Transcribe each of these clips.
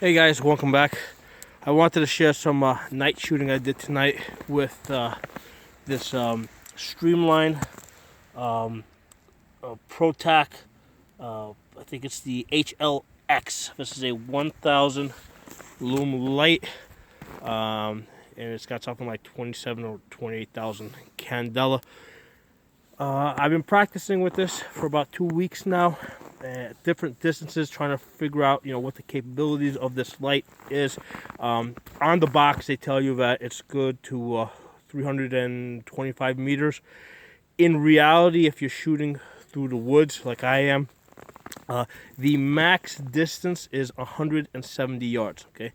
Hey guys, welcome back. I wanted to share some night shooting I did tonight with this Streamline ProTac. I think it's the HL-X. This is a 1000 lume light, and it's got something like 27 or 28,000 candela. I've been practicing with this for about 2 weeks now, at different distances, trying to figure out, what the capabilities of this light is. On the box, they tell you that it's good to 325 meters. In reality, if you're shooting through the woods like I am, the max distance is 170 yards. Okay,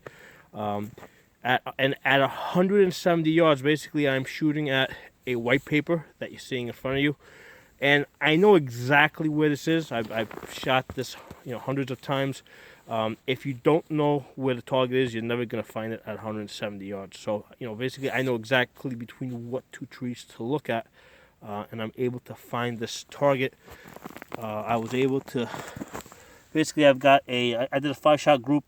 at 170 yards, basically, I'm shooting at a white paper that you're seeing in front of you, and I know exactly where this is. I've shot this, hundreds of times. If you don't know where the target is, you're never gonna find it at 170 yards. So, basically, I know exactly between what two trees to look at, and I'm able to find this target. I was able to. Basically, I did a 5-shot group.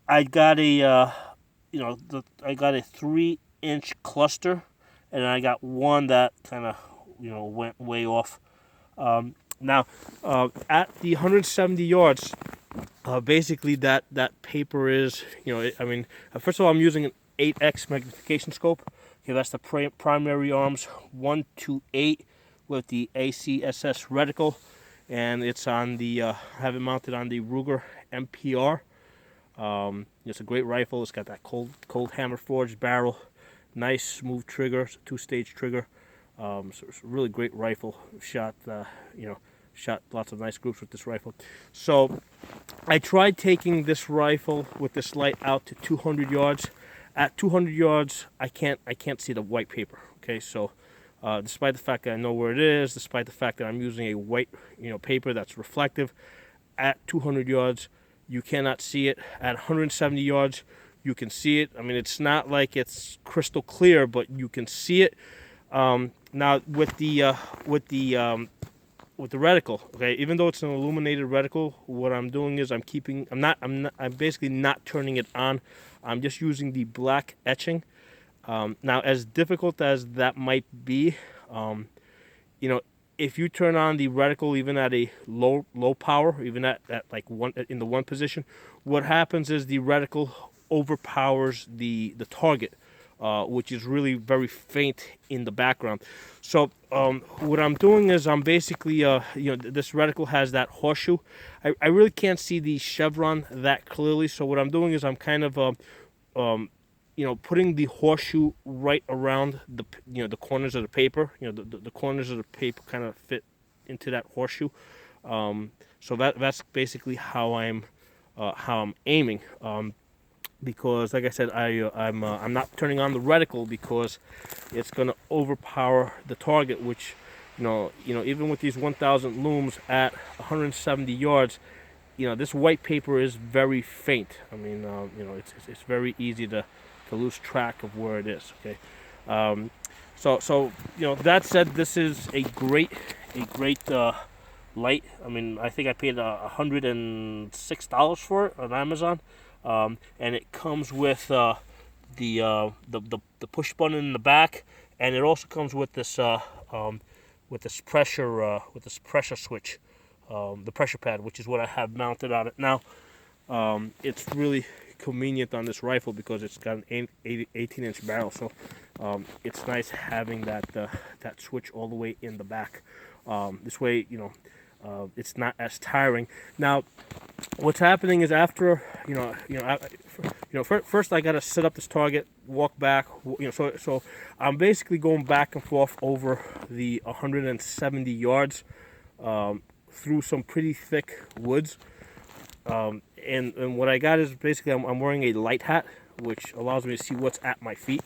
I got a, I got a 3-inch cluster. And I got one that kind of, went way off. Now, at the 170 yards, basically that paper is, first of all, I'm using an 8x magnification scope. Okay, that's the primary arms 1 to 8 with the ACSS reticle, and it's on the, I have it mounted on the Ruger MPR. It's a great rifle. It's got that cold hammer forged barrel. Nice smooth trigger, it's a 2-stage trigger. So it's a really great rifle. Shot lots of nice groups with this rifle. So I tried taking this rifle with this light out to 200 yards. At 200 yards, I can't see the white paper. Okay, so despite the fact that I know where it is, despite the fact that I'm using a white paper that's reflective, at 200 yards you cannot see it. At 170 yards. You can see it. I mean, it's not like it's crystal clear, but you can see it. Now with the reticle, okay, even though it's an illuminated reticle, what I'm doing is I'm basically not turning it on. I'm just using the black etching. Now, as difficult as that might be, if you turn on the reticle even at a low power, even at like in the 1 position, what happens is the reticle overpowers the target, which is really very faint in the background. So what I'm doing is I'm basically this reticle has that horseshoe. I really can't see the chevron that clearly, so what I'm doing is I'm kind of putting the horseshoe right around the corners of the paper. The corners of the paper kind of fit into that horseshoe. So that's basically how I'm aiming. Because, like I said, I'm not turning on the reticle because it's going to overpower the target. Which, even with these 1,000 looms at 170 yards, this white paper is very faint. I mean, it's very easy to lose track of where it is. Okay, so that said, this is a great light. I mean, I think I paid $106 for it on Amazon. And it comes with the push button in the back, and it also comes with this pressure switch, the pressure pad, which is what I have mounted on it now. It's really convenient on this rifle because it's got an 18-inch barrel, so it's nice having that switch all the way in the back. This way, it's not as tiring. Now, what's happening is after, first I gotta set up this target, walk back, so I'm basically going back and forth over the 170 yards through some pretty thick woods. And what I got is basically I'm wearing a light hat, which allows me to see what's at my feet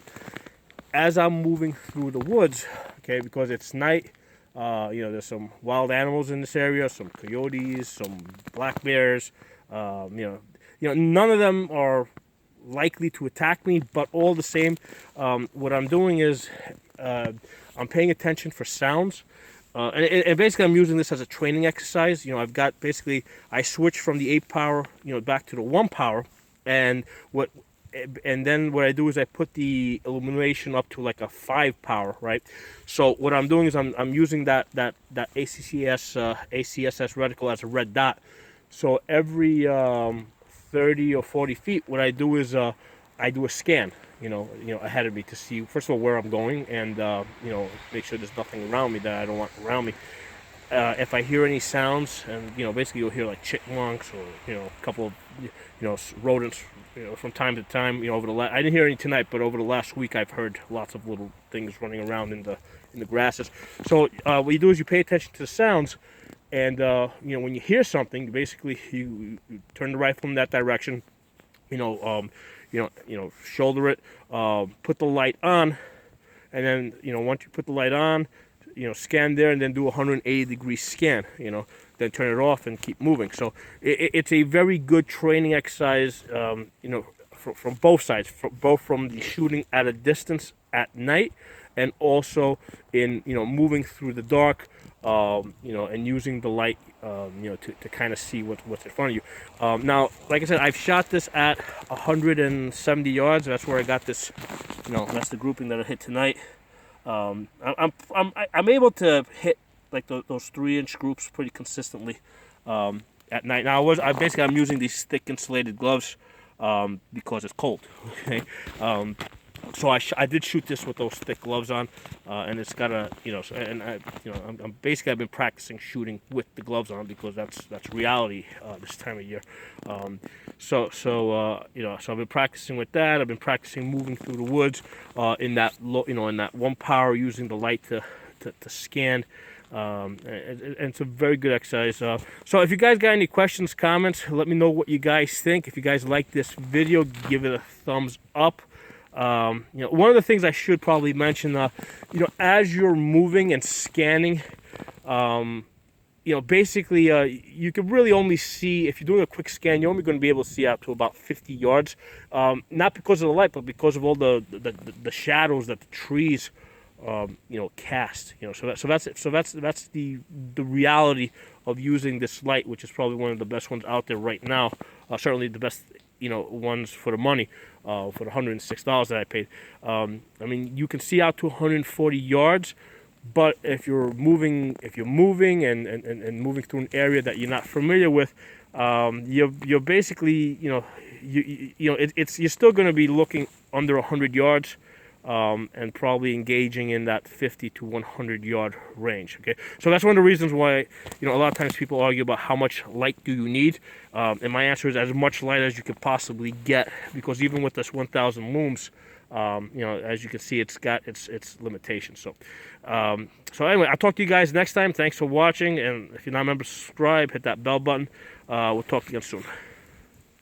as I'm moving through the woods. Okay, because it's night. There's some wild animals in this area, some coyotes, some black bears. None of them are likely to attack me, but all the same, what I'm doing is I'm paying attention for sounds. And basically I'm using this as a training exercise. I've got basically, I switched from the 8 power, back to the 1 power. And then what I do is I put the illumination up to like a 5 power, right? So what I'm doing is I'm using that ACSS reticle as a red dot. So every 30 or 40 feet, what I do is I do a scan, ahead of me to see, first of all, where I'm going, and make sure there's nothing around me that I don't want around me. If I hear any sounds, and basically you'll hear like chipmunks or a couple of rodents, from time to time. I didn't hear any tonight, but over the last week I've heard lots of little things running around in the grasses. So what you do is you pay attention to the sounds, and when you hear something, basically you turn the rifle in that direction. Shoulder it, put the light on, and then once you put the light on, scan there, and then do a 180-degree scan. Then turn it off and keep moving. So it's a very good training exercise. From both sides, both from the shooting at a distance at night, and also in moving through the dark, and using the light, to kind of see what's in front of you. Now, like I said, I've shot this at 170 yards. That's where I got this. That's the grouping that I hit tonight. I'm able to hit like those 3-inch groups pretty consistently at night. Now I'm using these thick insulated gloves because it's cold. Okay. So I did shoot this with those thick gloves on, and it's got a I'm basically, I've been practicing shooting with the gloves on because that's reality this time of year. So I've been practicing with that. I've been practicing moving through the woods in that in that 1 power, using the light to scan. And it's a very good exercise. So if you guys got any questions, comments, let me know what you guys think. If you guys like this video, give it a thumbs up. One of the things I should probably mention, as you're moving and scanning, basically, you can really only see, if you're doing a quick scan, you're only going to be able to see out to about 50 yards. Not because of the light, but because of all the shadows that the trees, cast. So that's the reality of using this light, which is probably one of the best ones out there right now. Certainly the best, ones for the money, for the $106 that I paid. You can see out to 140 yards, but if you're moving and moving through an area that you're not familiar with, you're basically, you're still going to be looking under 100 yards. And probably engaging in that 50 to 100 yard range. Okay, so that's one of the reasons why a lot of times people argue about how much light do you need, and my answer is as much light as you could possibly get, because even with this 1,000 looms, as you can see, it's got its limitations. So anyway, I'll talk to you guys next time. Thanks for watching, and if you're not a member, subscribe, hit that bell button. We'll talk again soon.